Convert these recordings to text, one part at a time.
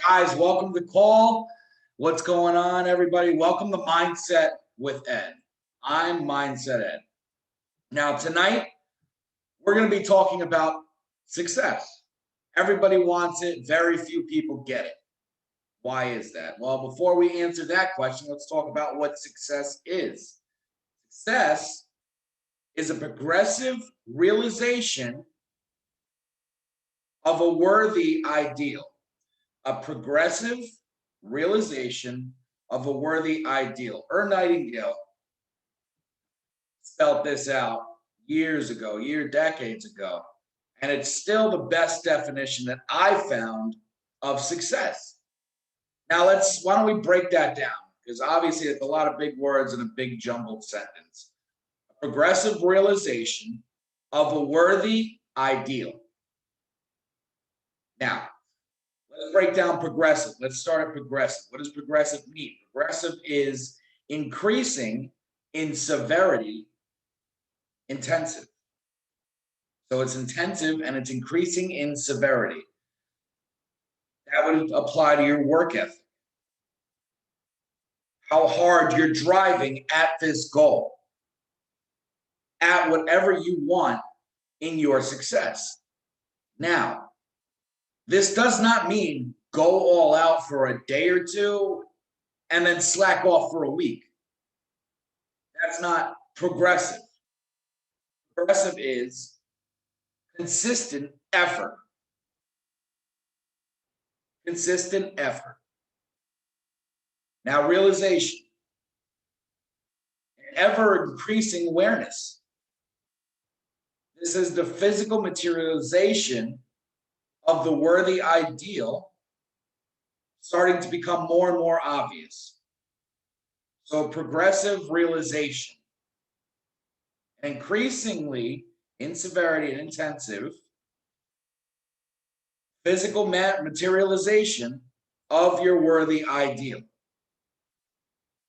Guys, welcome to the call. What's going on, everybody? Welcome to Mindset with Ed. I'm Mindset Ed. Now, tonight, we're going to be talking about success. Everybody wants it. Very few people get it. Why is that? Well, before we answer that question, let's talk about what success is. Success is a progressive realization of a worthy ideal. A progressive realization of a worthy ideal. Nightingale spelled this out years ago, decades ago, and it's still the best definition that I found of success. Now why don't we break that down? Because obviously it's a lot of big words in a big jumbled sentence. A progressive realization of a worthy ideal. Now, let's break down progressive. Let's start at progressive. What does progressive mean? Progressive is increasing in severity, intensive. So it's intensive and it's increasing in severity. That would apply to your work ethic. How hard you're driving at this goal, at whatever you want in your success. Now, this does not mean go all out for a day or two and then slack off for a week. That's not progressive. Progressive is consistent effort. Consistent effort. Now, realization. Ever increasing awareness. This is the physical materialization of the worthy ideal starting to become more and more obvious. So progressive realization. Increasingly in severity and intensive physical materialization of your worthy ideal.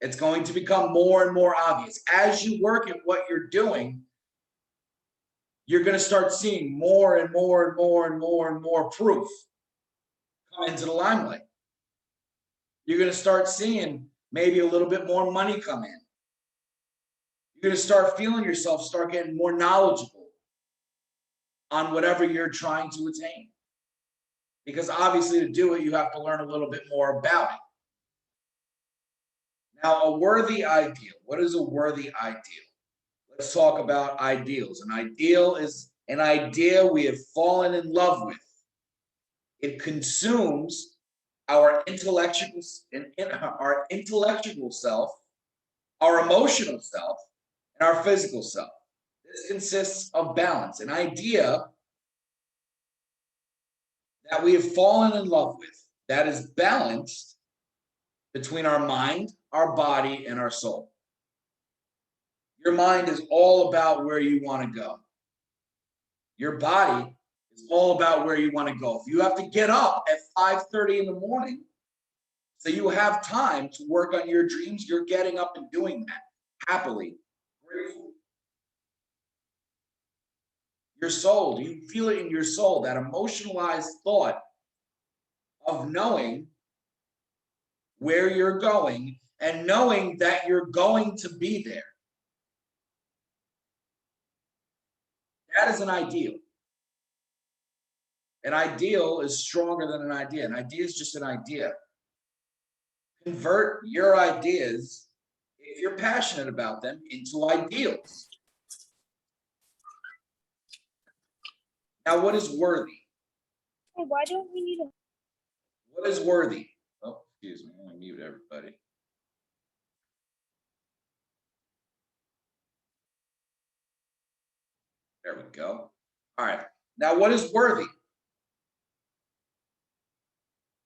It's going to become more and more obvious. As you work at what you're doing, you're going to start seeing more and more and more and more and more proof come into the limelight. You're going to start seeing maybe a little bit more money come in. You're going to start feeling yourself start getting more knowledgeable on whatever you're trying to attain. Because obviously to do it, you have to learn a little bit more about it. Now, a worthy ideal. What is a worthy ideal? Let's talk about ideals. An ideal is an idea we have fallen in love with. It consumes our intellectual self, our emotional self, and our physical self. This consists of balance. An idea that we have fallen in love with that is balanced between our mind, our body, and our soul. Your mind is all about where you want to go. Your body is all about where you want to go. If you have to get up at 5:30 in the morning so you have time to work on your dreams, you're getting up and doing that happily, grateful. Your soul, do you feel it in your soul, that emotionalized thought of knowing where you're going and knowing that you're going to be there? That is an ideal. An ideal is stronger than an idea. An idea is just an idea. Convert your ideas, if you're passionate about them, into ideals. Now, what is worthy? Hey, why don't we need a... What is worthy? Oh, excuse me. I'm going to mute everybody. There we go. All right. Now, what is worthy?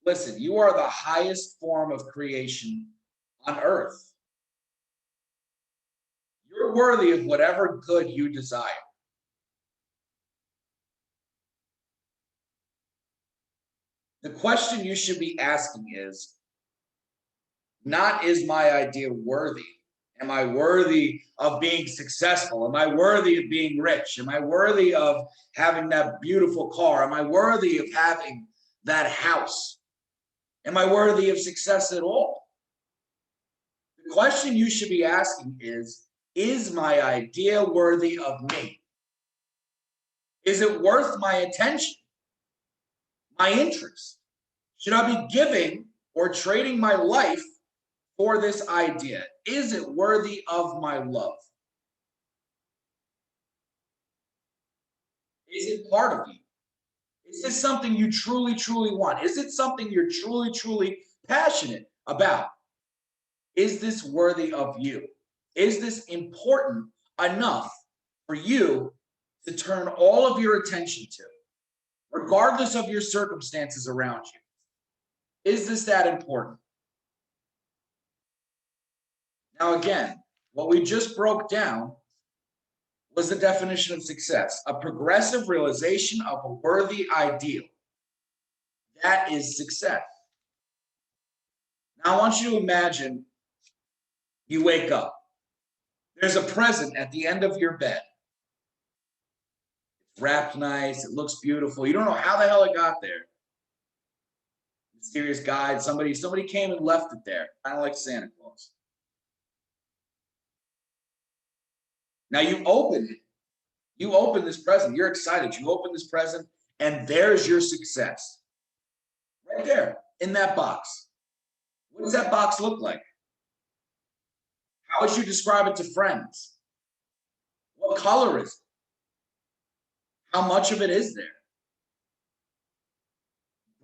Listen, you are the highest form of creation on earth. You're worthy of whatever good you desire. The question you should be asking is not, is my idea worthy? Am I worthy of being successful? Am I worthy of being rich? Am I worthy of having that beautiful car? Am I worthy of having that house? Am I worthy of success at all? The question you should be asking is my idea worthy of me? Is it worth my attention, my interest? Should I be giving or trading my life for this idea? Is it worthy of my love? Is it part of you? Is this something you truly, truly want? Is it something you're truly, truly passionate about? Is this worthy of you? Is this important enough for you to turn all of your attention to, regardless of your circumstances around you? Is this that important? Now, again, what we just broke down was the definition of success, a progressive realization of a worthy ideal. That is success. Now, I want you to imagine you wake up. There's a present at the end of your bed. It's wrapped nice. It looks beautiful. You don't know how the hell it got there. Mysterious guide. Somebody came and left it there, kind of like Santa Claus. Now you open it. You open this present. You're excited. You open this present, and there's your success. Right there in that box. What does that box look like? How would you describe it to friends? What color is it? How much of it is there?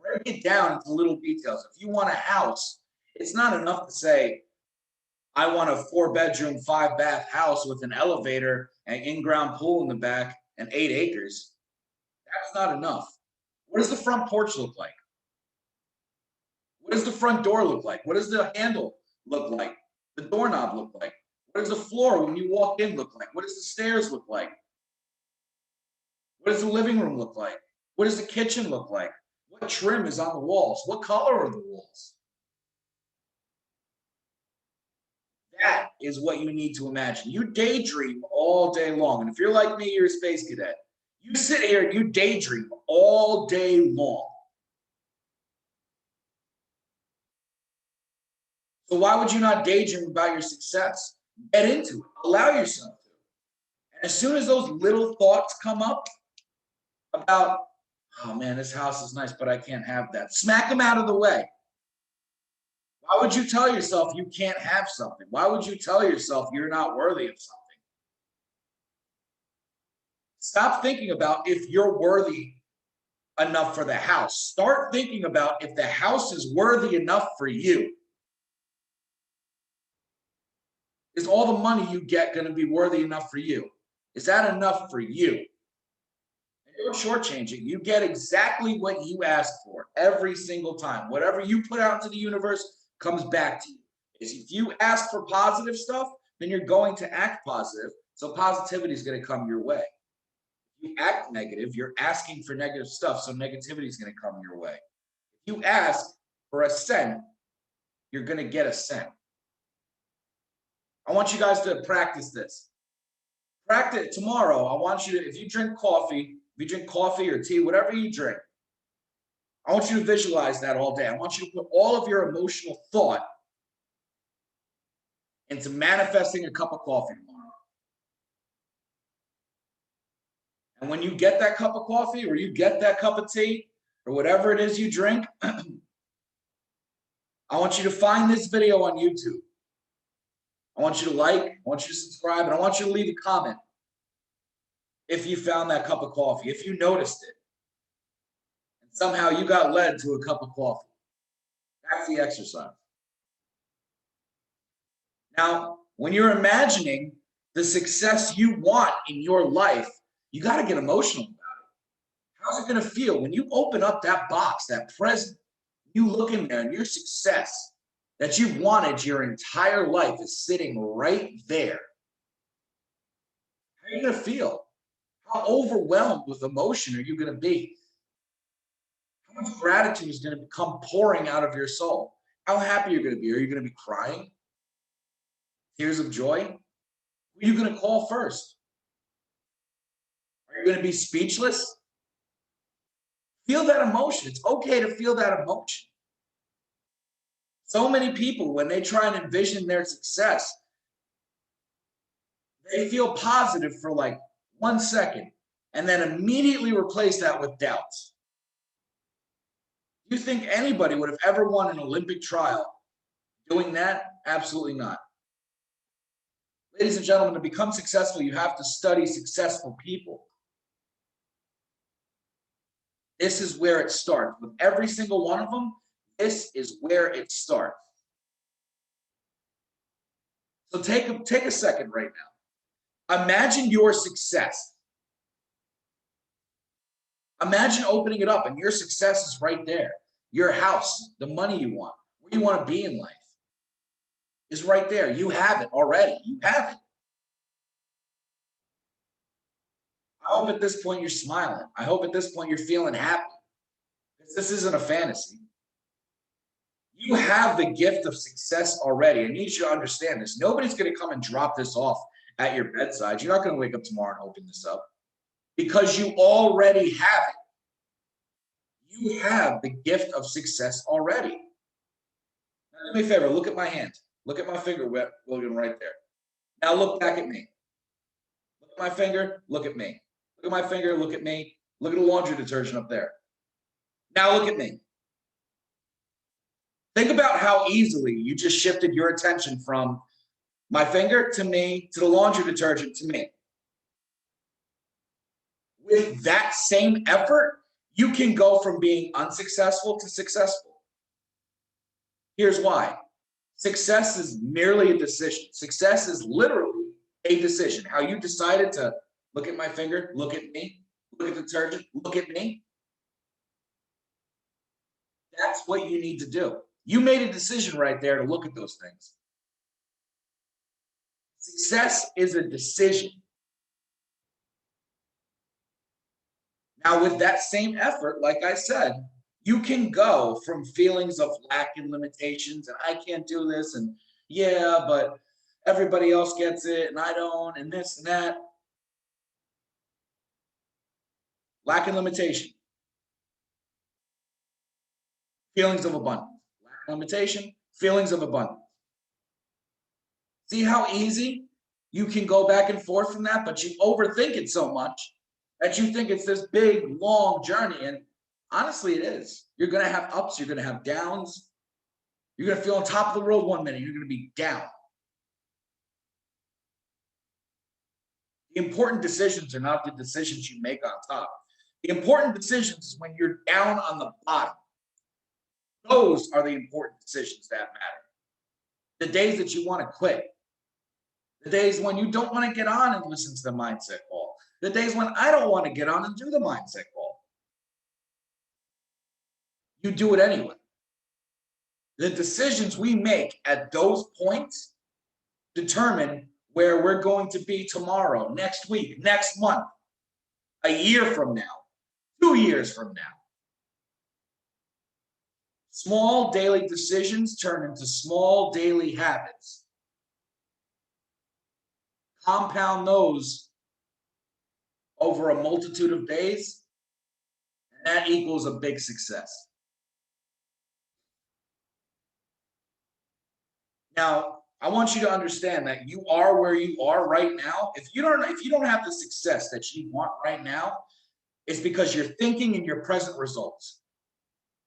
Break it down into little details. If you want a house, it's not enough to say, I want a 4-bedroom, 5-bath house with an elevator, an in-ground pool in the back, and 8 acres. That's not enough. What does the front porch look like? What does the front door look like? What does the handle look like? The doorknob look like? What does the floor when you walk in look like? What does the stairs look like? What does the living room look like? What does the kitchen look like? What trim is on the walls? What color are the walls? That is what you need to imagine. You daydream all day long. And if you're like me, you're a space cadet. You sit here and you daydream all day long. So why would you not daydream about your success? Get into it. Allow yourself to. And as soon as those little thoughts come up about, oh man, this house is nice, but I can't have that, smack them out of the way. Why would you tell yourself you can't have something? Why would you tell yourself you're not worthy of something? Stop thinking about if you're worthy enough for the house. Start thinking about if the house is worthy enough for you. Is all the money you get going to be worthy enough for you? Is that enough for you? And don't shortchange it. You get exactly what you ask for every single time. Whatever you put out into the universe comes back to you. If you ask for positive stuff, then you're going to act positive. So positivity is going to come your way. If you act negative, you're asking for negative stuff. So negativity is going to come your way. If you ask for a cent, you're going to get a cent. I want you guys to practice this. Practice tomorrow. I want you to, if you drink coffee or tea, whatever you drink, I want you to visualize that all day. I want you to put all of your emotional thought into manifesting a cup of coffee tomorrow. And when you get that cup of coffee or you get that cup of tea or whatever it is you drink, I want you to find this video on YouTube. I want you to like, I want you to subscribe, and I want you to leave a comment if you found that cup of coffee, if you noticed it, and somehow you got led to a cup of coffee. That's the exercise. Now, when you're imagining the success you want in your life, you got to get emotional about it. How's it going to feel when you open up that box, that present, you look in there and your success that you've wanted your entire life is sitting right there? How are you going to feel? How overwhelmed with emotion are you going to be? How much gratitude is going to come pouring out of your soul? How happy you're going to be? Are you going to be crying? Tears of joy? Who are you going to call first? Are you going to be speechless? Feel that emotion. It's okay to feel that emotion. So many people, when they try and envision their success, they feel positive for like 1 second and then immediately replace that with doubts. Do you think anybody would have ever won an Olympic trial doing that? Absolutely not. Ladies and gentlemen, to become successful, you have to study successful people. This is where it starts. With every single one of them, this is where it starts. So take a second right now. Imagine your success. Imagine opening it up and your success is right there. Your house, the money you want, where you want to be in life is right there. You have it already. You have it. I hope at this point you're smiling. I hope at this point you're feeling happy. This isn't a fantasy. You have the gift of success already. I need you to understand this. Nobody's going to come and drop this off at your bedside. You're not going to wake up tomorrow and open this up because you already have it. You have the gift of success already. Now, do me a favor. Look at my hand. Look at my finger, William, right there. Now look back at me. Look at my finger. Look at me. Look at my finger. Look at me. Look at the laundry detergent up there. Now look at me. Think about how easily you just shifted your attention from my finger to me, to the laundry detergent to me. With that same effort, you can go from being unsuccessful to successful. Here's why. Success is merely a decision. Success is literally a decision. How you decided to look at my finger, look at me, look at the detergent, look at me. That's what you need to do. You made a decision right there to look at those things. Success is a decision. Now, with that same effort, like I said, you can go from feelings of lack and limitations and I can't do this and yeah, but everybody else gets it and I don't and this and that. Lack and limitation. Feelings of abundance. Lack and limitation, feelings of abundance. See how easy you can go back and forth from that, but you overthink it so much that you think it's this big, long journey. And honestly, it is. You're going to have ups, you're going to have downs. You're going to feel on top of the world 1 minute, you're going to be down. The important decisions are not the decisions you make on top. The important decisions is when you're down on the bottom. Those are the important decisions that matter. The days that you want to quit. The days when you don't want to get on and listen to the mindset call. The days when I don't want to get on and do the mindset call. You do it anyway. The decisions we make at those points determine where we're going to be tomorrow, next week, next month, a year from now, 2 years from now. Small daily decisions turn into small daily habits. Compound those over a multitude of days, and that equals a big success. Now, I want you to understand that you are where you are right now. If you don't have the success that you want right now, it's because you're thinking in your present results.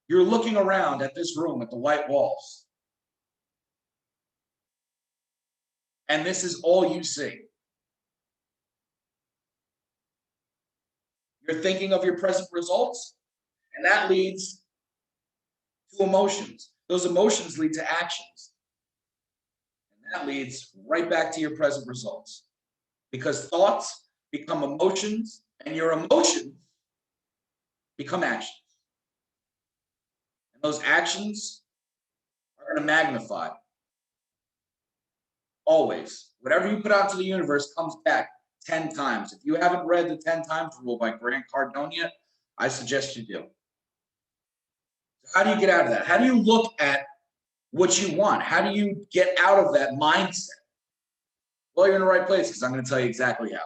You're looking around at this room, at the white walls. And this is all you see. You're thinking of your present results, and that leads to emotions. Those emotions lead to actions. And that leads right back to your present results. Because thoughts become emotions, and your emotions become actions. And those actions are going to magnify. Always. Whatever you put out to the universe comes back 10 times. If you haven't read the 10 times rule by Grant Cardone yet, I suggest you do. So how do you get out of that? How do you look at what you want? How do you get out of that mindset? Well, you're in the right place because I'm going to tell you exactly how.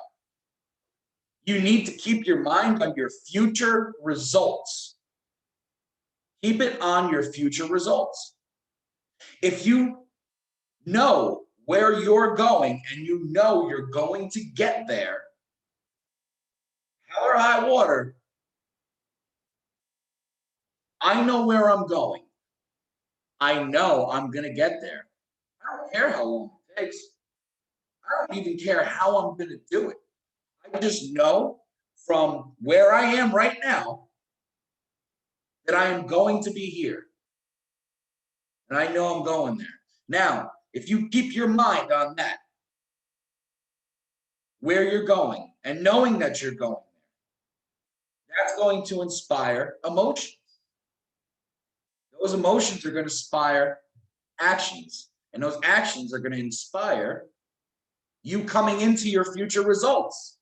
You need to keep your mind on your future results. Keep it on your future results. If you know where you're going and you know you're going to get there, hell or high water, I know where I'm going. I know I'm going to get there. I don't care how long it takes. I don't even care how I'm going to do it. I just know from where I am right now that I am going to be here. And I know I'm going there. Now, if you keep your mind on that, where you're going, and knowing that you're going there, that's going to inspire emotions. Those emotions are going to inspire actions, and those actions are going to inspire you coming into your future results.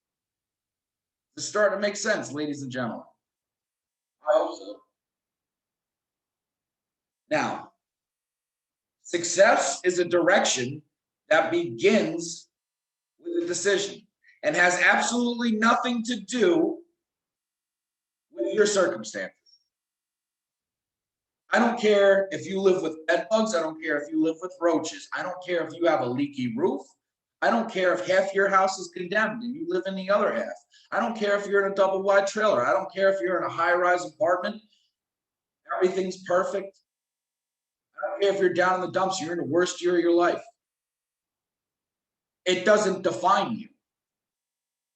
It's starting to make sense, ladies and gentlemen. I hope so. Now, success is a direction that begins with a decision and has absolutely nothing to do with your circumstances. I don't care if you live with bed bugs. I don't care if you live with roaches. I don't care if you have a leaky roof. I don't care if half your house is condemned and you live in the other half. I don't care if you're in a double wide trailer. I don't care if you're in a high rise apartment. Everything's perfect. I don't care if you're down in the dumps. You're in the worst year of your life. It doesn't define you.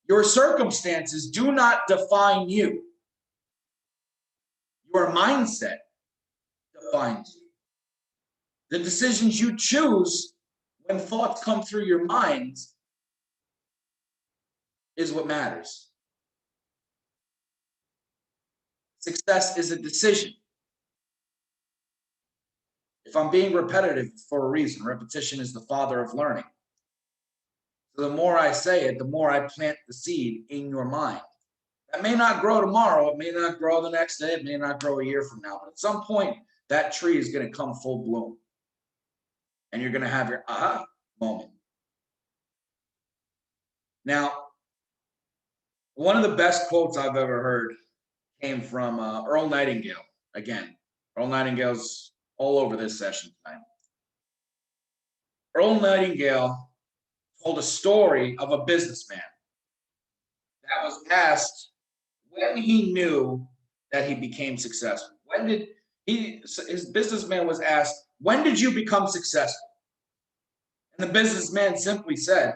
Your circumstances do not define you. Your mindset defines you. The decisions you choose when thoughts come through your mind is what matters. Success is a decision. If I'm being repetitive for a reason, repetition is the father of learning. So the more I say it, the more I plant the seed in your mind. That may not grow tomorrow. It may not grow the next day. It may not grow a year from now. But at some point, that tree is going to come full bloom. And you're going to have your aha moment. Now, one of the best quotes I've ever heard came from Earl Nightingale. Again, Earl Nightingale's all over this session tonight. Earl Nightingale told a story of a businessman that was asked when he knew that he became successful. When did his businessman was asked, when did you become successful? And the businessman simply said,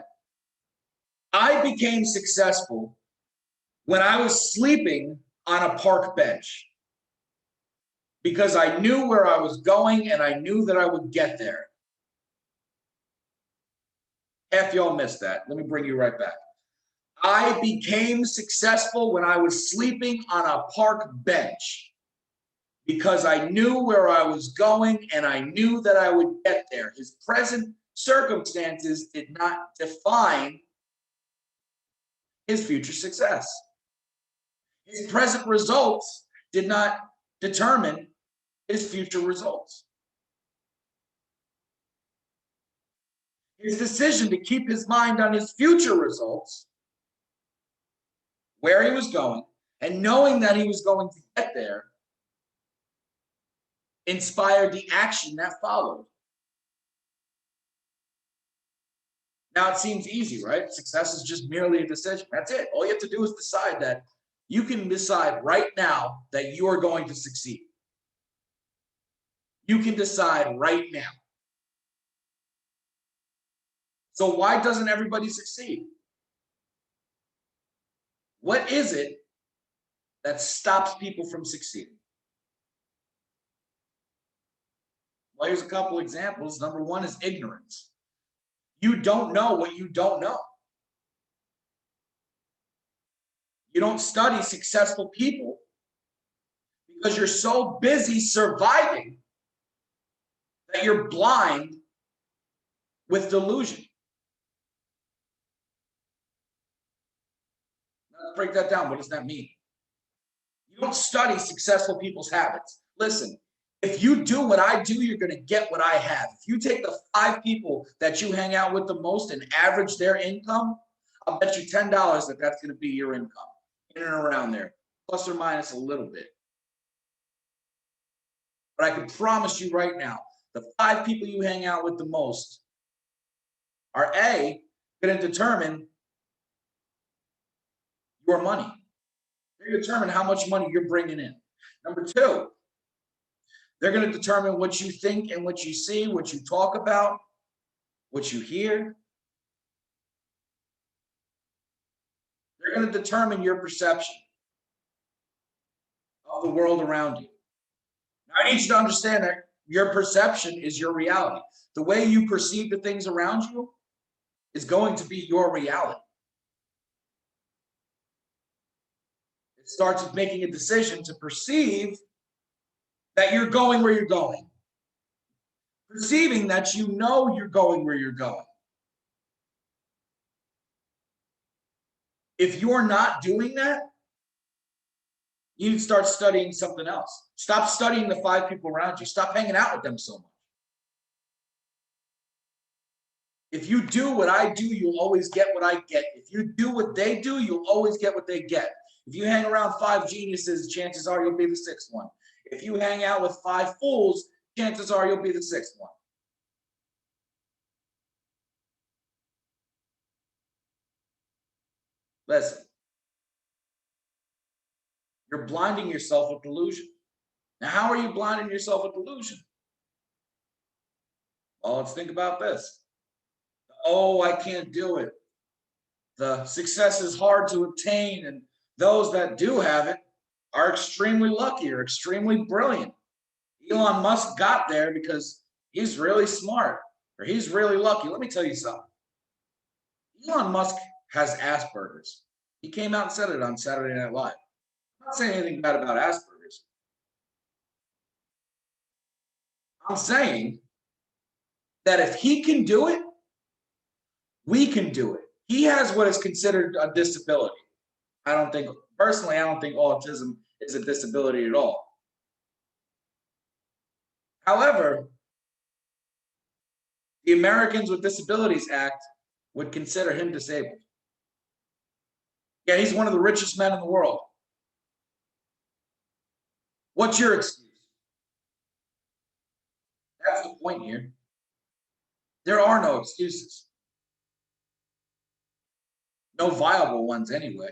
I became successful when I was sleeping on a park bench because I knew where I was going and I knew that I would get there. Half y'all missed that. Let me bring you right back. I became successful when I was sleeping on a park bench because I knew where I was going and I knew that I would get there. His present circumstances did not define his future success. His present results did not determine his future results. His decision to keep his mind on his future results, where he was going, and knowing that he was going to get there, inspired the action that followed. Now it seems easy, right? Success is just merely a decision. That's it. All you have to do is decide that you can decide right now that you are going to succeed. You can decide right now. So why doesn't everybody succeed? What is it that stops people from succeeding? Well, here's a couple examples. Number one is ignorance. You don't know what you don't know. You don't study successful people because you're so busy surviving that you're blind with delusion. Let's break that down. What does that mean? You don't study successful people's habits. Listen, if you do what I do, you're going to get what I have. If you take the 5 people that you hang out with the most and average their income, I'll bet you $10 that that's going to be your income, in and around there, plus or minus a little bit. But I can promise you right now, the 5 people you hang out with the most are A, going to determine your money. They're going to determine how much money you're bringing in. Number 2, they're going to determine what you think and what you see, what you talk about, what you hear. They're going to determine your perception of the world around you. Now, I need you to understand that your perception is your reality. The way you perceive the things around you is going to be your reality. It starts with making a decision to perceive that you're going where you're going. Perceiving that you know you're going where you're going. If you're not doing that, you need to start studying something else. Stop studying the 5 people around you. Stop hanging out with them so much. If you do what I do, you'll always get what I get. If you do what they do, you'll always get what they get. If you hang around 5 geniuses, chances are you'll be the 6th one. If you hang out with 5 fools, chances are you'll be the 6th one. Listen, you're blinding yourself with delusion. Now, how are you blinding yourself with delusion? Well, let's think about this. Oh, I can't do it. The success is hard to obtain, and those that do have it are extremely lucky or extremely brilliant. Elon Musk got there because he's really smart or he's really lucky. Let me tell you something. Elon Musk has Asperger's. He came out and said it on Saturday Night Live. I'm not saying anything bad about Asperger's. I'm saying that if he can do it, we can do it. He has what is considered a disability. Personally, I don't think autism is a disability at all. However, the Americans with Disabilities Act would consider him disabled. Yeah, he's one of the richest men in the world. What's your excuse? That's the point here. There are no excuses. No viable ones anyway.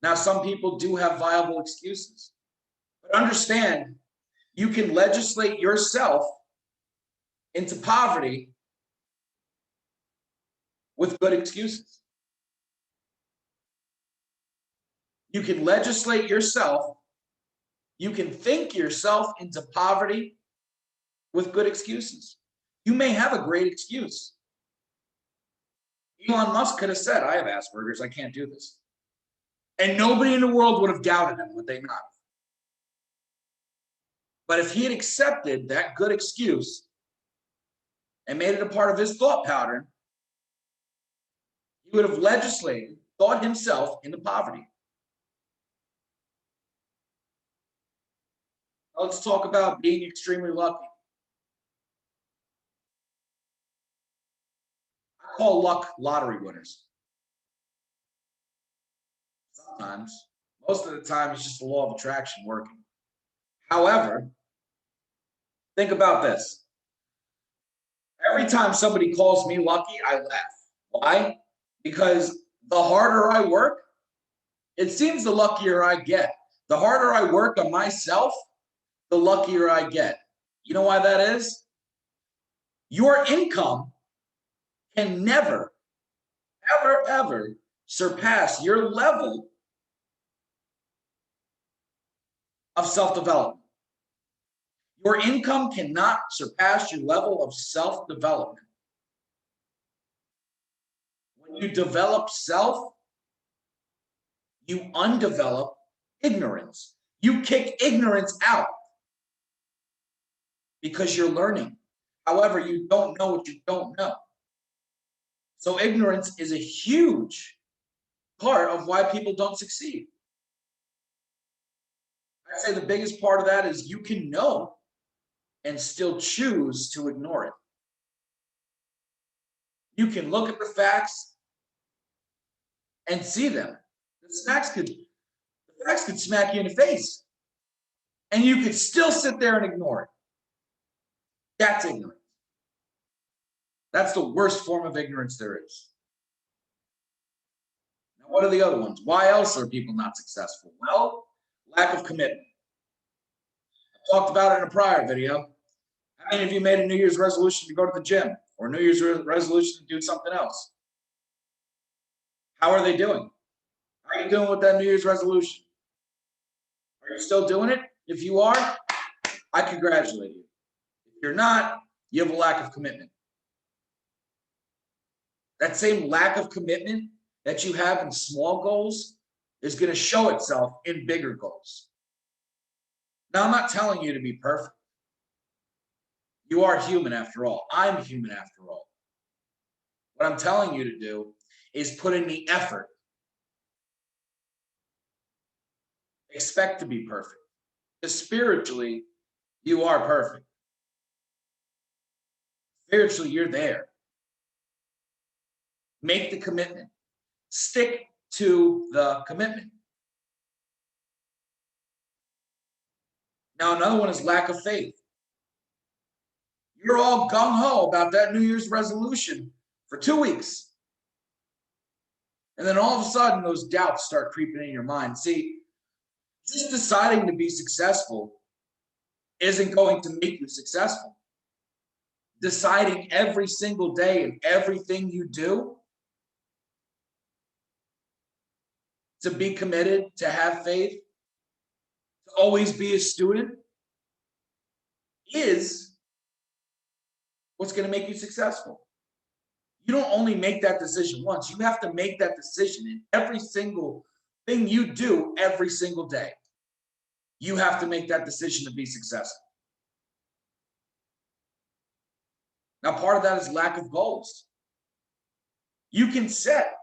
Now, some people do have viable excuses. But understand, you can legislate yourself into poverty with good excuses. You can legislate yourself, you can think yourself into poverty with good excuses. You may have a great excuse. Elon Musk could have said, I have Asperger's, I can't do this. And nobody in the world would have doubted him, would they not? But if he had accepted that good excuse and made it a part of his thought pattern, he would have legislated, thought himself into poverty. Now let's talk about being extremely lucky. I call luck lottery winners. Sometimes, most of the time, it's just the law of attraction working. However, think about this. Every time somebody calls me lucky, I laugh. Why? Because the harder I work, it seems the luckier I get. The harder I work on myself, the luckier I get. You know why that is? Your income can never, ever, ever surpass your level of self-development. Your income cannot surpass your level of self-development. When you develop self, you undevelop ignorance. You kick ignorance out because you're learning. However, you don't know what you don't know. So ignorance is a huge part of why people don't succeed. I'd say the biggest part of that is you can know and still choose to ignore it. You can look at the facts and see them. The facts could smack you in the face, and you could still sit there and ignore it. That's ignorant. That's the worst form of ignorance there is. Now, what are the other ones? Why else are people not successful? Well, lack of commitment. I talked about it in a prior video. How many of you made a New Year's resolution to go to the gym or New Year's resolution to do something else? How are they doing? How are you doing with that New Year's resolution? Are you still doing it? If you are, I congratulate you. If you're not, you have a lack of commitment. That same lack of commitment that you have in small goals is going to show itself in bigger goals. Now, I'm not telling you to be perfect. You are human after all. I'm human after all. What I'm telling you to do is put in the effort. Expect to be perfect. Because spiritually, you are perfect. Spiritually, you're there. Make the commitment. Stick to the commitment. Now, another one is lack of faith. You're all gung-ho about that New Year's resolution for 2 weeks. And then all of a sudden, those doubts start creeping in your mind. See, just deciding to be successful isn't going to make you successful. Deciding every single day and everything you do to be committed, to have faith, to always be a student is what's going to make you successful. You don't only make that decision once. You have to make that decision in every single thing you do every single day. You have to make that decision to be successful. Now, part of that is lack of goals. You can set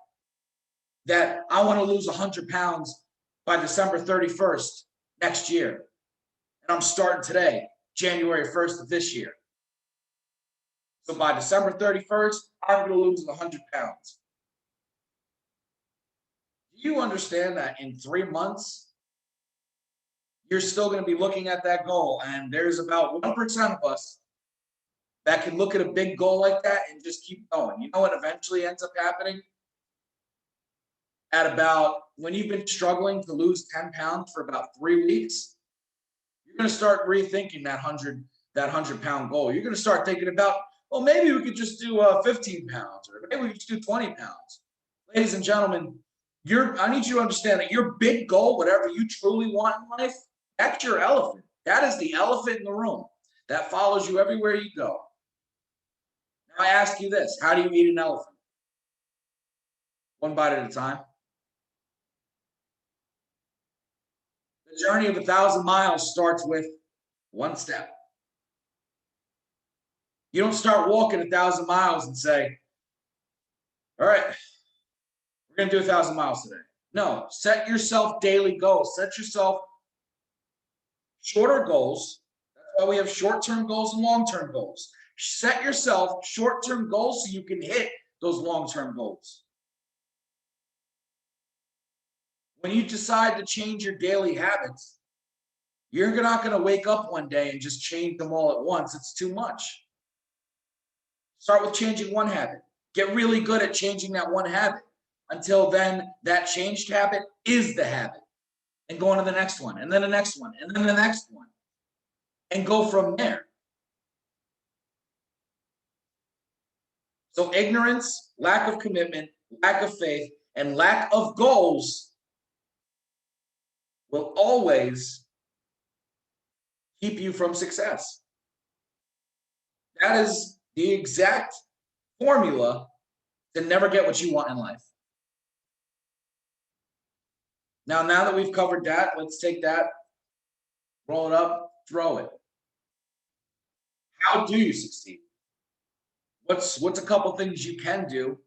that I want to lose 100 pounds by December 31st next year. And I'm starting today, January 1st of this year. So by December 31st, I'm going to lose 100 pounds. Do you understand that in 3 months, you're still going to be looking at that goal? And there's about 1% of us that can look at a big goal like that and just keep going. You know what eventually ends up happening? At about, when you've been struggling to lose 10 pounds for about 3 weeks, you're going to start rethinking that 100-pound goal. You're going to start thinking about, well, maybe we could just do 15 pounds, or maybe we could just do 20 pounds. Ladies and gentlemen, I need you to understand that your big goal, whatever you truly want in life, that's your elephant. That is the elephant in the room that follows you everywhere you go. Now I ask you this, how do you eat an elephant? One bite at a time. The journey of 1,000 miles starts with one step. You don't start walking 1,000 miles and say, all right, we're going to do 1,000 miles today. No, set yourself daily goals. Set yourself shorter goals. That's why we have short-term goals and long-term goals. Set yourself short-term goals so you can hit those long-term goals. When you decide to change your daily habits, you're not going to wake up one day and just change them all at once. It's too much. Start with changing one habit. Get really good at changing that one habit. Until then, that changed habit is the habit. And go on to the next one, and then the next one, and then the next one. And go from there. So ignorance, lack of commitment, lack of faith, and lack of goals will always keep you from success. That is the exact formula to never get what you want in life. Now that we've covered that, let's take that, roll it up, throw it. How do you succeed? What's a couple things you can do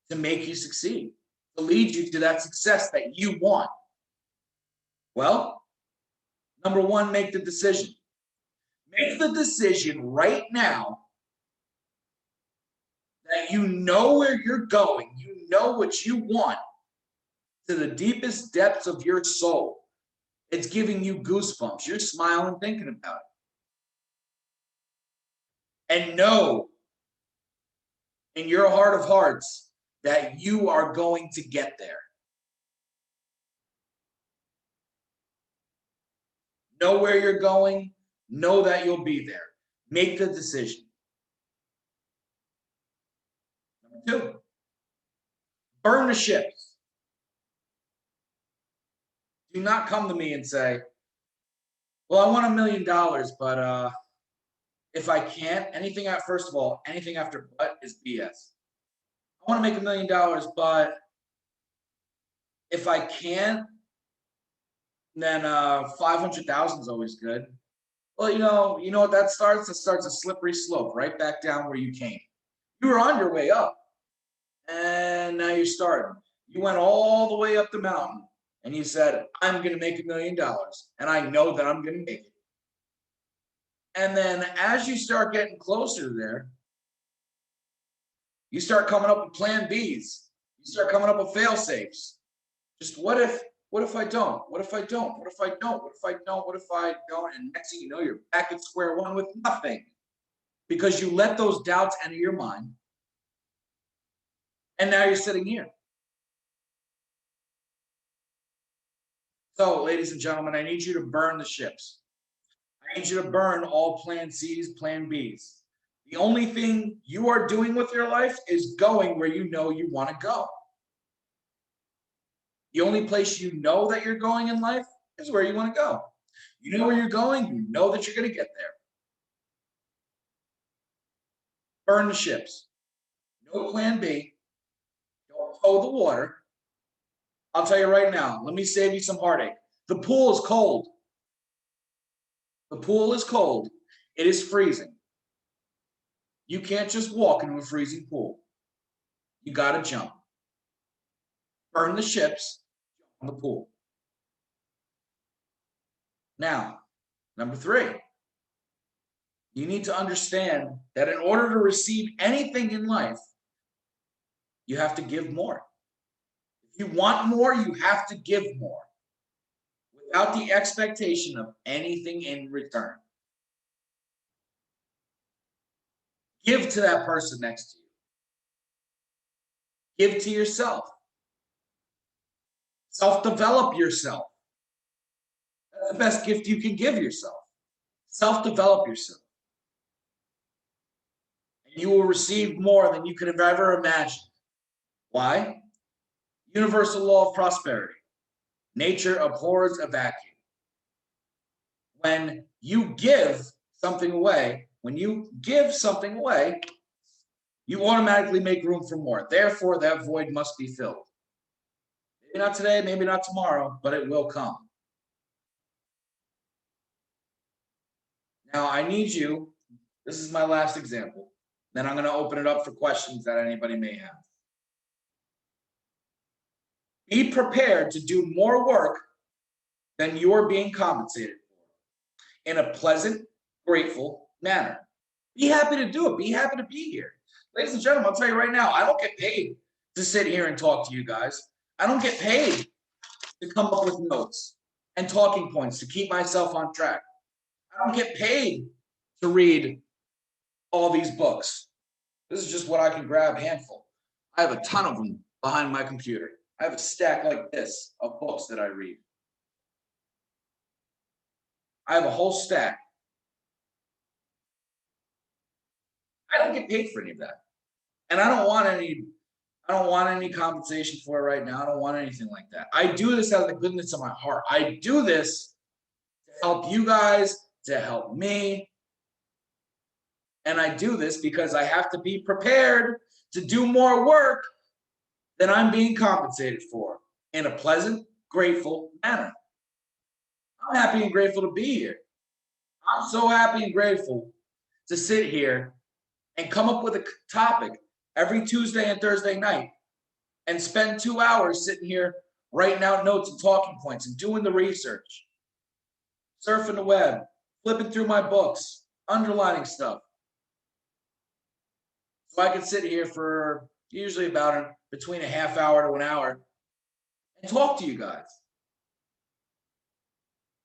to make you succeed, to lead you to that success that you want? Well, number one, make the decision. Make the decision right now that you know where you're going, you know what you want to the deepest depths of your soul. It's giving you goosebumps. You're smiling thinking about it. and know in your heart of hearts that you are going to get there. Know where you're going, know that you'll be there. Make the decision. Number two, burn the ships. Do not come to me and say, well, I want $1 million, but if I can't, first of all, anything after but is BS. I want to make $1 million, but if I can't, then 500,000 is always good. Well, you know what that starts? It starts a slippery slope right back down where you came. You were on your way up, and now you're starting. You went all the way up the mountain, and you said, I'm going to make $1 million, and I know that I'm going to make it. And then as you start getting closer to there, you start coming up with plan Bs. You start coming up with fail safes. Just what if I don't? What if I don't? What if I don't? What if I don't? What if I don't? And next thing you know, you're back at square one with nothing because you let those doubts enter your mind. And now you're sitting here. So, ladies and gentlemen, I need you to burn the ships. I need you to burn all plan C's, plan B's. The only thing you are doing with your life is going where you know you want to go. The only place you know that you're going in life is where you want to go. You know where you're going, you know that you're going to get there. Burn the ships. No plan B. Don't toe the water. I'll tell you right now, let me save you some heartache. The pool is cold. The pool is cold. It is freezing. You can't just walk into a freezing pool. You got to jump. Burn the ships, jump in the pool. Now, number three, you need to understand that in order to receive anything in life, you have to give more. If you want more, you have to give more without the expectation of anything in return. Give to that person next to you. Give to yourself. Self-develop yourself. That's the best gift you can give yourself. Self-develop yourself. And you will receive more than you could have ever imagined. Why? Universal law of prosperity. Nature abhors a vacuum. When you give something away, you automatically make room for more. Therefore, that void must be filled. Maybe not today, maybe not tomorrow, but it will come. Now, I need you, this is my last example. Then I'm going to open it up for questions that anybody may have. Be prepared to do more work than you're being compensated for in a pleasant, grateful manner. Be happy to do it. Be happy to be here. Ladies and gentlemen, I'll tell you right now, I don't get paid to sit here and talk to you guys. I don't get paid to come up with notes and talking points to keep myself on track. I don't get paid to read all these books. This is just what I can grab, handful. I have a ton of them behind my computer. I have a stack like this of books that I read. I have a whole stack. I don't get paid for any of that. And I don't want any compensation for it right now. I don't want anything like that. I do this out of the goodness of my heart. I do this to help you guys, to help me. And I do this because I have to be prepared to do more work than I'm being compensated for in a pleasant, grateful manner. I'm happy and grateful to be here. I'm so happy and grateful to sit here and come up with a topic every Tuesday and Thursday night and spend 2 hours sitting here writing out notes and talking points and doing the research, surfing the web, flipping through my books, underlining stuff. So I can sit here for usually about between a half hour to an hour and talk to you guys.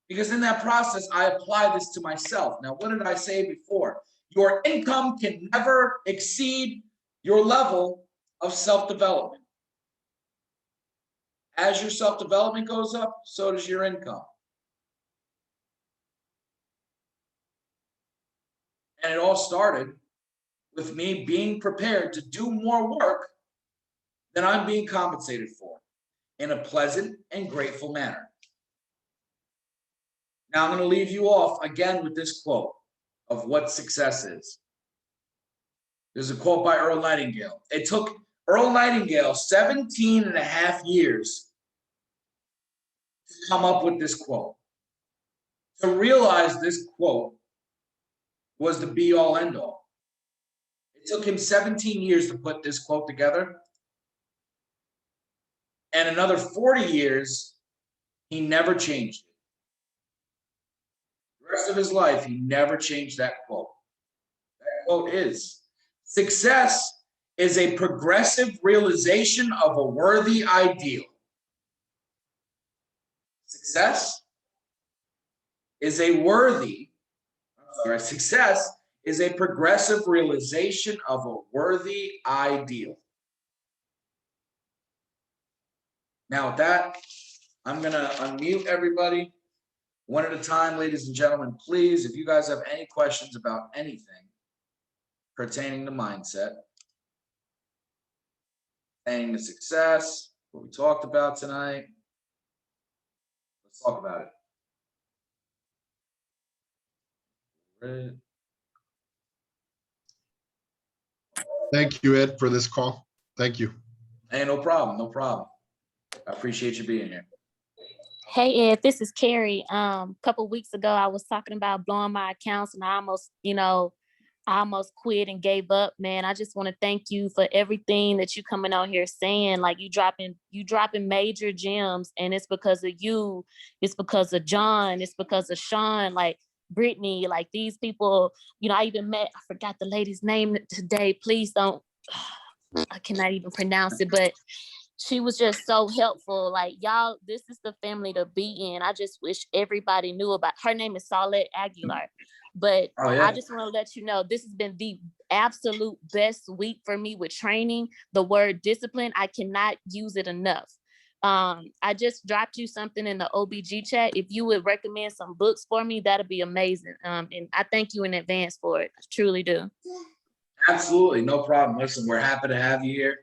Because in that process, I apply this to myself. Now, what did I say before? Your income can never exceed your level of self-development. As your self-development goes up, so does your income. And it all started with me being prepared to do more work than I'm being compensated for in a pleasant and grateful manner. Now I'm going to leave you off again with this quote of what success is. There's a quote by Earl Nightingale. It took Earl Nightingale 17 and a half years to come up with this quote. To realize this quote was the be all end all. It took him 17 years to put this quote together. And another 40 years, he never changed it. The rest of his life, he never changed that quote. That quote is, success is a progressive realization of a worthy ideal. Success is a progressive realization of a worthy ideal. Now with that, I'm gonna unmute everybody one at a time, ladies and gentlemen. Please, if you guys have any questions about anything pertaining to mindset, pertaining to success, what we talked about tonight, let's talk about it. Right. Thank you, Ed, for this call. Thank you. Hey, no problem, no problem. I appreciate you being here. Hey Ed, this is Carrie. Couple weeks ago, I was talking about blowing my accounts, and I almost quit and gave up. Man, I just want to thank you for everything that you coming out here saying. Like you dropping major gems, and it's because of you. It's because of John. It's because of Sean. Like Brittany. Like these people. I even met. I forgot the lady's name today. Please don't. I cannot even pronounce it, but she was just so helpful. Like y'all, this is the family to be in. I just wish everybody knew about her. Name is Saulette Aguilar. But Oh, yeah. I just want to let you know, this has been the absolute best week for me with training. The word discipline, I cannot use it enough. I just dropped you something in the OBG chat. If you would recommend some books for me, that'd be amazing. And I thank you in advance for it. I truly do. Absolutely, no problem. Listen, we're happy to have you here.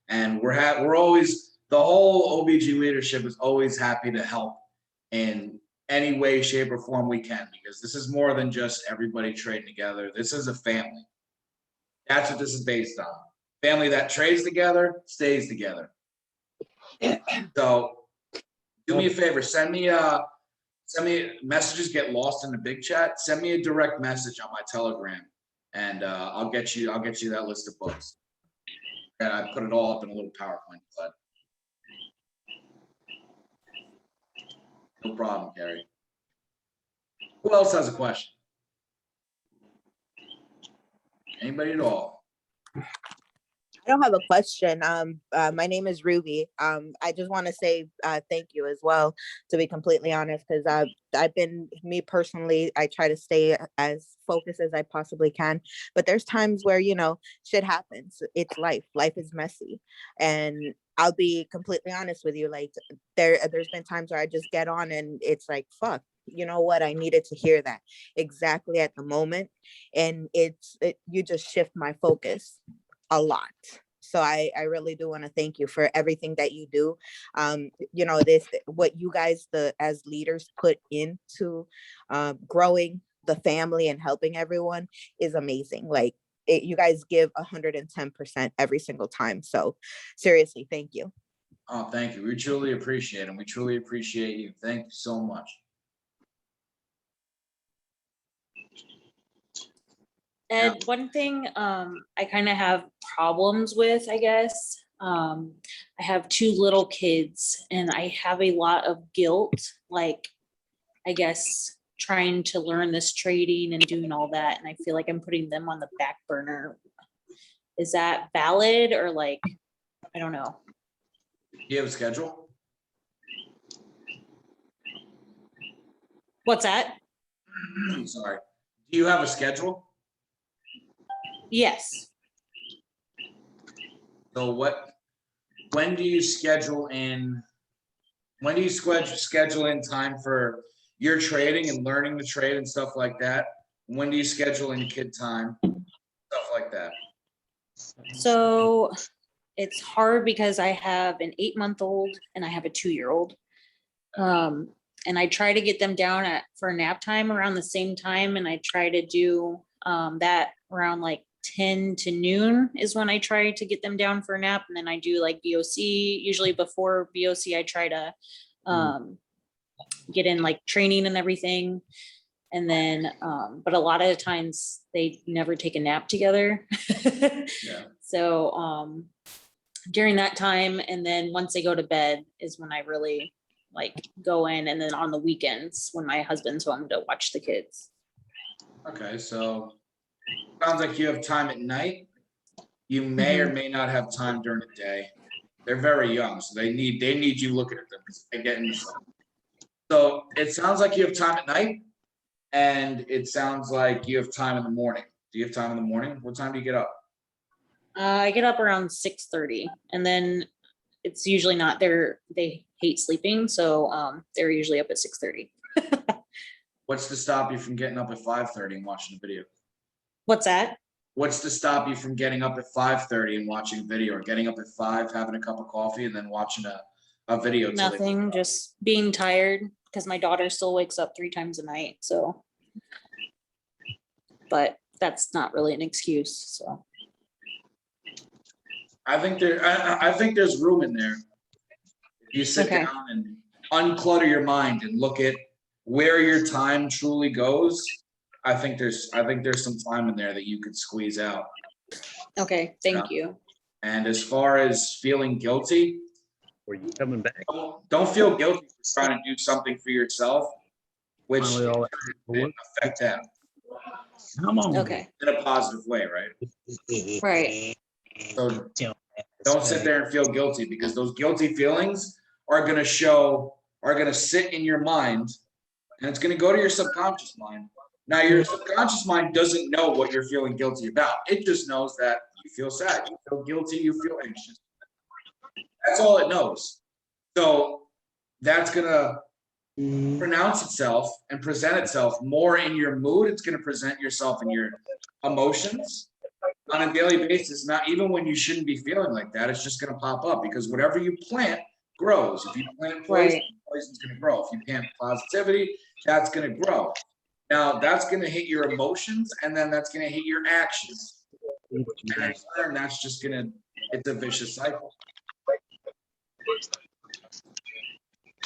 And we're always, the whole OBG leadership is always happy to help in any way, shape, or form we can, because this is more than just everybody trading together. This is a family. That's what this is based on. Family that trades together, stays together. So do me a favor, send me messages get lost in the big chat. Send me a direct message on my Telegram, and I'll get you that list of books. And I put it all up in a little PowerPoint, but no problem, Gary. Who else has a question? Anybody at all? I don't have a question. My name is Ruby. I just want to say thank you as well, to be completely honest, because I've been, me personally, I try to stay as focused as I possibly can. But there's times where, shit happens. It's life. Life is messy. And I'll be completely honest with you. Like there's been times where I just get on and it's like, fuck. You know what? I needed to hear that exactly at the moment. And you just shift my focus a lot. So I really do want to thank you for everything that you do. What you guys, as leaders, put into growing the family and helping everyone is amazing. Like you guys give 110% every single time. So seriously, thank you. Oh, thank you. We truly appreciate it. And we truly appreciate you. Thank you so much. And one thing I kind of have problems with, I guess, I have 2 little kids and I have a lot of guilt, like, I guess, trying to learn this trading and doing all that. And I feel like I'm putting them on the back burner. Is that valid, or like, I don't know. Do you have a schedule? What's that? Sorry. Do you have a schedule? Yes. So when do you schedule in time for your trading and learning to trade and stuff like that? When do you schedule in kid time? Stuff like that. So it's hard because I have an 8-month-old and I have a 2-year-old. And I try to get them down for nap time around the same time. And I try to do that around like 10 to noon is when I try to get them down for a nap. And then I do like BOC. Usually before BOC, I try to get in like training and everything. And then, but a lot of the times they never take a nap together. Yeah. So during that time, and then once they go to bed is when I really like go in, and then on the weekends when my husband's home to watch the kids. Okay, so sounds like you have time at night. You may or may not have time during the day. They're very young, so they need you looking at them because they get in the sun. So it sounds like you have time at night, and it sounds like you have time in the morning. Do you have time in the morning? What time do you get up? I get up around 6:30, and then it's usually not they hate sleeping, so they're usually up at 6:30. What's to stop you from getting up at 5:30 and watching a video? What's that? What's to stop you from getting up at 5:30 and watching a video, or getting up at 5, having a cup of coffee, and then watching a video? till they- Nothing, just being tired because my daughter still wakes up 3 times a night. So, but that's not really an excuse. So, I think there's room in there. If you sit Okay. down and unclutter your mind and look at where your time truly goes, I think there's some time in there that you could squeeze out. okay, thank you. And as far as feeling guilty, Were you coming back? don't feel guilty for trying to do something for yourself, which Finally, all didn't affect them Come on. Okay, in a positive way, right? right. So don't sit there and feel guilty, because those guilty feelings are going to sit in your mind, and it's going to go to your subconscious mind. Now, your subconscious mind doesn't know what you're feeling guilty about. It just knows that you feel sad, you feel guilty, you feel anxious. That's all it knows. So that's going to pronounce itself and present itself more in your mood. It's going to present yourself in your emotions on a daily basis. Not even when you shouldn't be feeling like that, it's just going to pop up, because whatever you plant grows. If you plant poison, Right. poison's going to grow. If you plant positivity, that's going to grow. Now that's going to hit your emotions, and then that's going to hit your actions. And in turn, that's just it's a vicious cycle.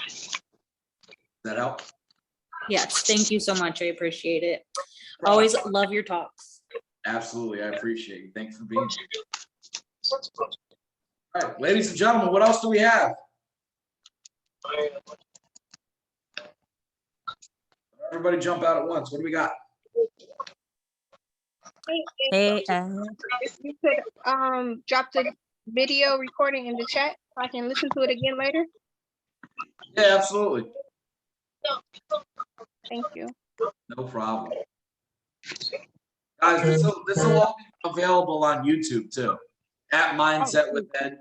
Does that help? Yes, thank you so much. I appreciate it. Always love your talks. Absolutely. I appreciate you. Thanks for being here. All right, ladies and gentlemen, what else do we have? Everybody jump out at once. What do we got? Hey, if you could drop the video recording in the chat so I can listen to it again later. Yeah, absolutely. Thank you. No problem. Guys, this will all be available on YouTube too. At Mindset with Ed.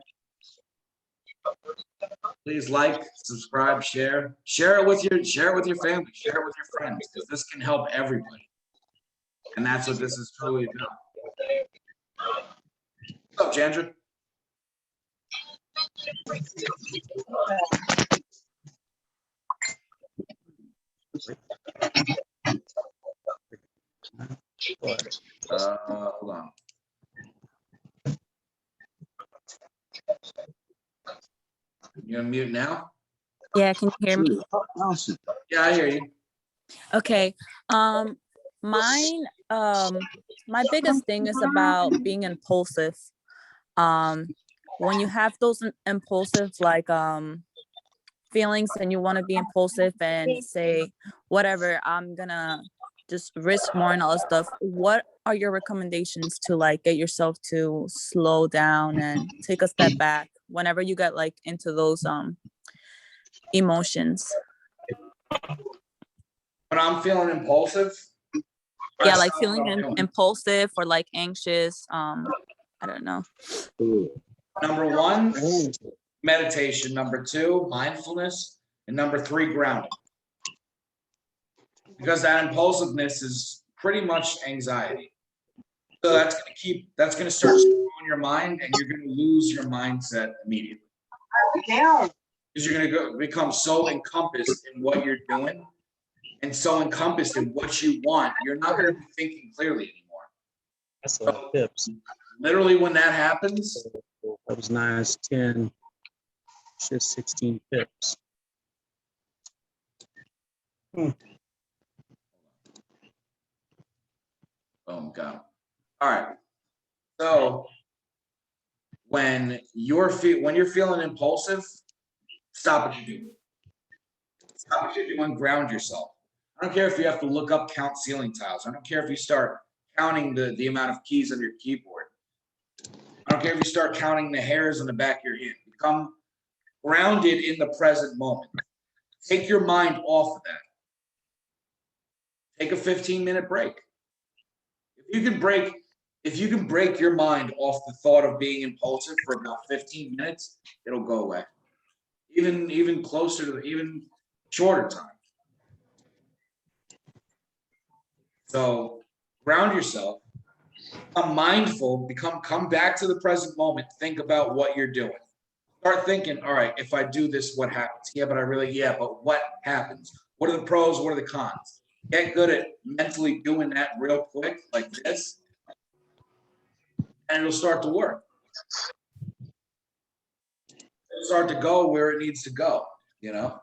Please like, subscribe, share. Share it with your family, share it with your friends, because this can help everybody. And that's what this is truly about. What's up, Chandra? Hold on. You unmute now? Yeah, can you hear me? Yeah, I hear you. Okay. Mine, my biggest thing is about being impulsive. When you have those impulsive feelings and you want to be impulsive and say, whatever, I'm gonna just risk more and all that stuff. What are your recommendations to get yourself to slow down and take a step back whenever you get into those emotions? When I'm feeling impulsive, Yeah, That's like not feeling what I'm doing. impulsive or like anxious. I don't know. Number one, meditation. Number two, mindfulness. And number three, grounding. Because that impulsiveness is pretty much anxiety. So that's gonna start on your mind, and you're gonna lose your mindset immediately. Because you're gonna become so encompassed in what you're doing and so encompassed in what you want, you're not gonna be thinking clearly anymore. That's a lot of pips. Literally, when that happens, That was 9, 10, just 16 pips. boom, go. All right. So when you're feeling impulsive, stop what you're doing. Stop what you're doing, ground yourself. I don't care if you have to look up, count ceiling tiles. I don't care if you start counting the amount of keys on your keyboard. I don't care if you start counting the hairs on the back of your hand. Become grounded in the present moment. Take your mind off of that. Take a 15-minute break. If you can break your mind off the thought of being impulsive for about 15 minutes, it'll go away. Even closer to even shorter time. So ground yourself, become mindful, come back to the present moment, think about what you're doing. Start thinking, all right, if I do this, what happens? But what happens? What are the pros? What are the cons? Get good at mentally doing that real quick, like this, and it'll start to work. It'll start to go where it needs to go, you know?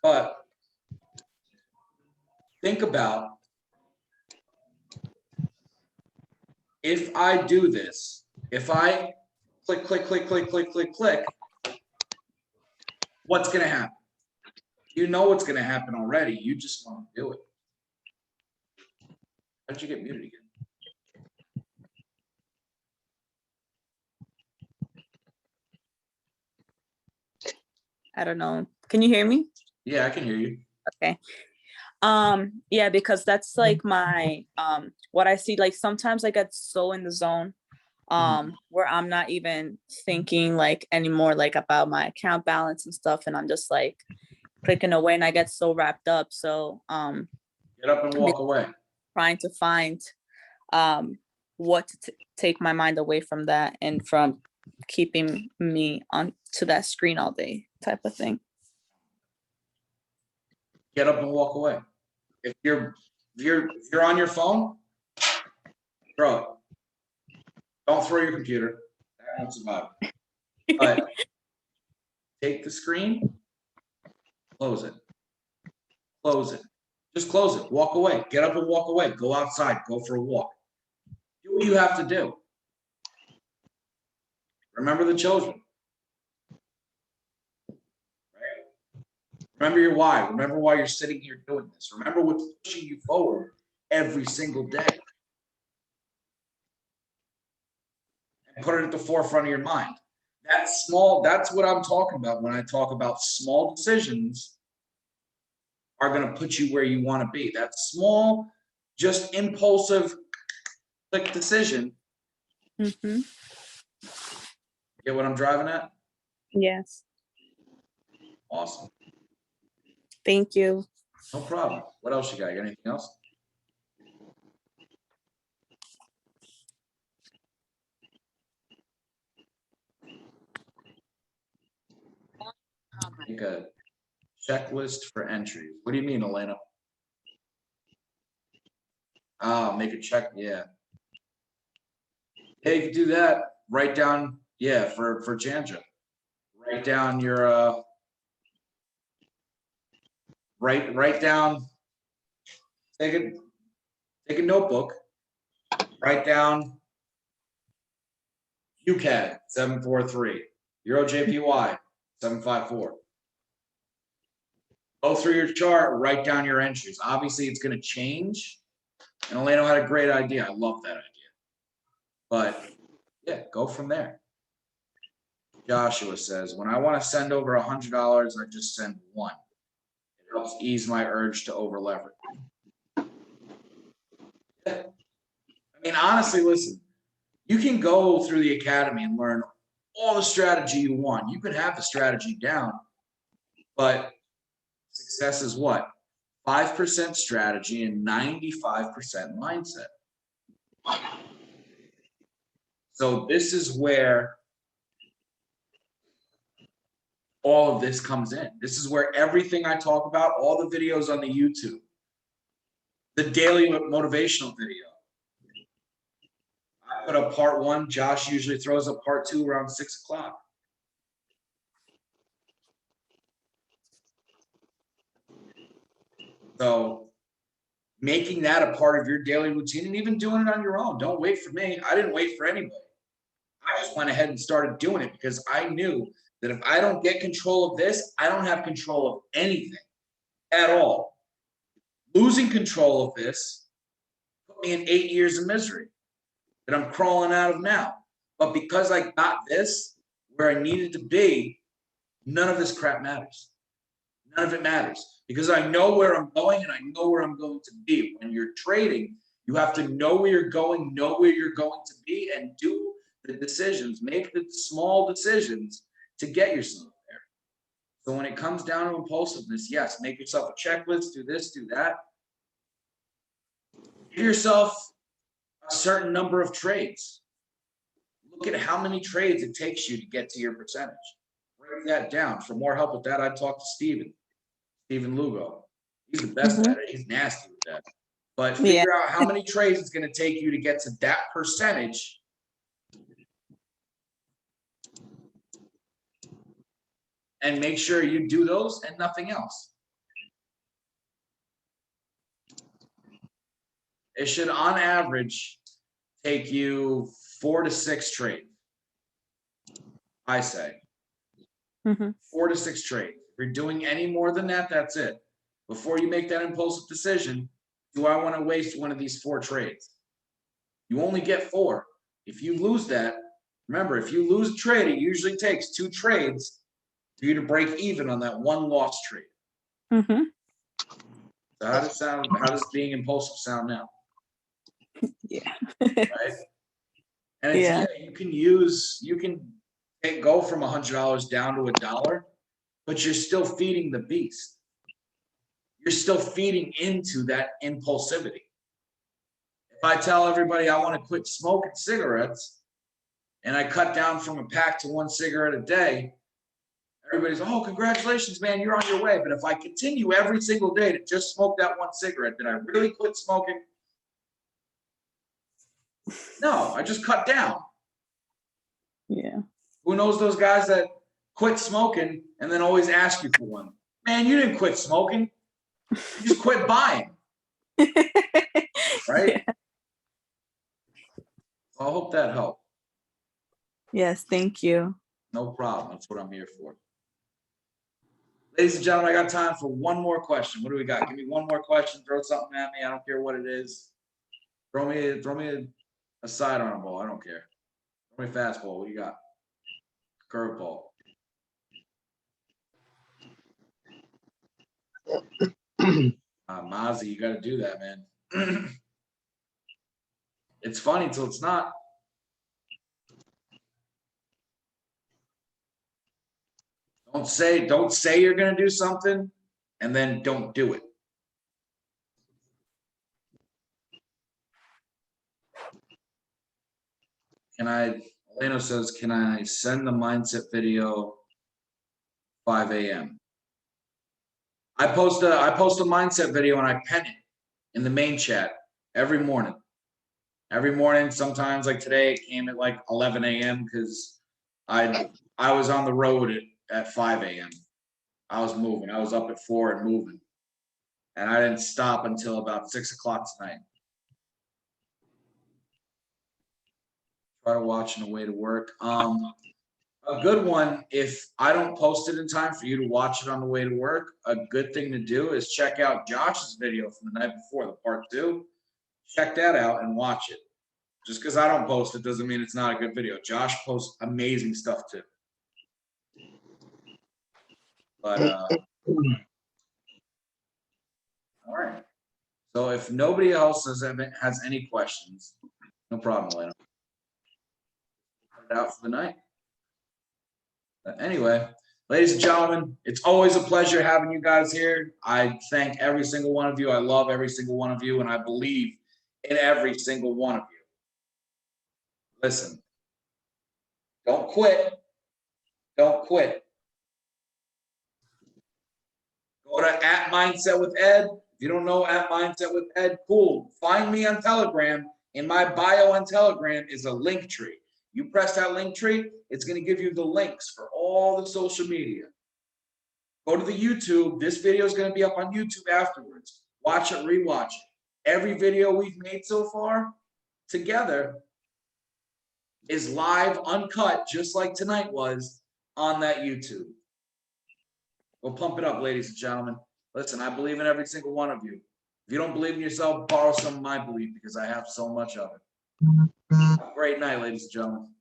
But think about, if I do this, if I click, click, click, click, click, click, click, what's going to happen? You know what's going to happen already. You just want to do it. How'd you get muted again? I don't know. Can you hear me? Yeah, I can hear you. Okay. Yeah, because that's like my what I see. Like sometimes I get so in the zone where I'm not even thinking like anymore like about my account balance and stuff, and I'm just like clicking away, and I get so wrapped up. So Get up and walk away. trying to find what to take my mind away from that and from keeping me on to that screen all day type of thing. Get up and walk away. If you're on your phone, throw it. Don't throw your computer. That won't survive. But take the screen, close it. Close it. Just close it. Walk away. Get up and walk away. Go outside. Go for a walk. Do what you have to do. Remember the children. Remember your why. Remember why you're sitting here doing this. Remember what's pushing you forward every single day. And put it at the forefront of your mind. That's what I'm talking about when I talk about small decisions are going to put you where you want to be. That small, just impulsive click decision. Mm-hmm. Get what I'm driving at? Yes. Awesome. Thank you. No problem. What else you got? You got anything else? Make a checklist for entries. What do you mean, Elena? Oh, make a check. Yeah. Yeah, you can do that. Write down, yeah, for Janja. Write down your write down, take a notebook, write down UCAD 743, Euro JPY 754. Go through your chart, write down your entries. Obviously, it's going to change. And Elena had a great idea. I love that idea. But yeah, go from there. Joshua says, when I want to send over $100, I just send one. Helps ease my urge to over leverage. I mean, honestly, listen, you can go through the academy and learn all the strategy you want. You can have the strategy down, but success is what? 5% strategy and 95% mindset. So this is where all of this comes in. This is where everything I talk about, all the videos on the YouTube, the daily motivational video. I put up part 1. Josh usually throws up part 2 around 6 o'clock. So making that a part of your daily routine and even doing it on your own. Don't wait for me. I didn't wait for anybody. I just went ahead and started doing it because I knew that if I don't get control of this, I don't have control of anything at all. Losing control of this put me in 8 years of misery that I'm crawling out of now. But because I got this where I needed to be, none of this crap matters. None of it matters because I know where I'm going and I know where I'm going to be. When you're trading, you have to know where you're going, know where you're going to be, and do the decisions, make the small decisions to get yourself there. So when it comes down to impulsiveness, yes, make yourself a checklist, do this, do that. Give yourself a certain number of trades. Look at how many trades it takes you to get to your percentage. Break that down. For more help with that, I talked to Steven Lugo. He's the best at it. He's nasty with that. But figure out how many trades it's going to take you to get to that percentage. And make sure you do those and nothing else. It should, on average, take you 4 to 6 trades. I say. 4 to 6 trades. If you're doing any more than that, that's it. Before you make that impulsive decision, do I want to waste one of these 4 trades? You only get 4. If you lose that, remember, if you lose a trade, it usually takes 2 trades for you to break even on that 1 lost trade. So how does being impulsive sound now? Yeah. Right? And it's, you can go from $100 down to $1, but you're still feeding the beast. You're still feeding into that impulsivity. If I tell everybody I want to quit smoking cigarettes and I cut down from a pack to 1 cigarette a day, everybody's, oh, congratulations, man, you're on your way. But if I continue every single day to just smoke that 1 cigarette, did I really quit smoking? No, I just cut down. Yeah. Who knows those guys that quit smoking and then always ask you for one? Man, you didn't quit smoking. You just quit buying. Right? Yeah. I hope that helped. Yes, thank you. No problem. That's what I'm here for. Ladies and gentlemen, I got time for one more question. What do we got? Give me one more question. Throw something at me. I don't care what it is. Throw me a sidearm ball. I don't care. Throw me a fastball. What do you got? Curveball. Mozzie, you got to do that, man. It's funny till it's not. Don't say you're going to do something and then don't do it. Elena says, can I send the mindset video 5 a.m.? I post a mindset video and I pen it in the main chat every morning. Every morning, sometimes like today, it came at like 11 a.m. because I was on the road at 5 a.m. I was moving. I was up at 4 and moving. And I didn't stop until about 6 o'clock tonight. Try to watch on the way to work. A good one, if I don't post it in time for you to watch it on the way to work, a good thing to do is check out Josh's video from the night before, the part 2. Check that out and watch it. Just because I don't post it doesn't mean it's not a good video. Josh posts amazing stuff too. But All right. So if nobody else has any questions, no problem, Elena. Put it out for the night. Anyway, ladies and gentlemen, it's always a pleasure having you guys here. I thank every single one of you. I love every single one of you, and I believe in every single one of you. Listen, don't quit. Don't quit. Go to @MindsetWithEd. If you don't know @MindsetWithEd, cool. Find me on Telegram. In my bio on Telegram is a link tree. You press that link tree, it's going to give you the links for all the social media. Go to the YouTube. This video is going to be up on YouTube afterwards. Watch it, rewatch it. Every video we've made so far together is live, uncut, just like tonight was on that YouTube. We'll pump it up, ladies and gentlemen. Listen, I believe in every single one of you. If you don't believe in yourself, borrow some of my belief because I have so much of it. Have a great night, ladies and gentlemen.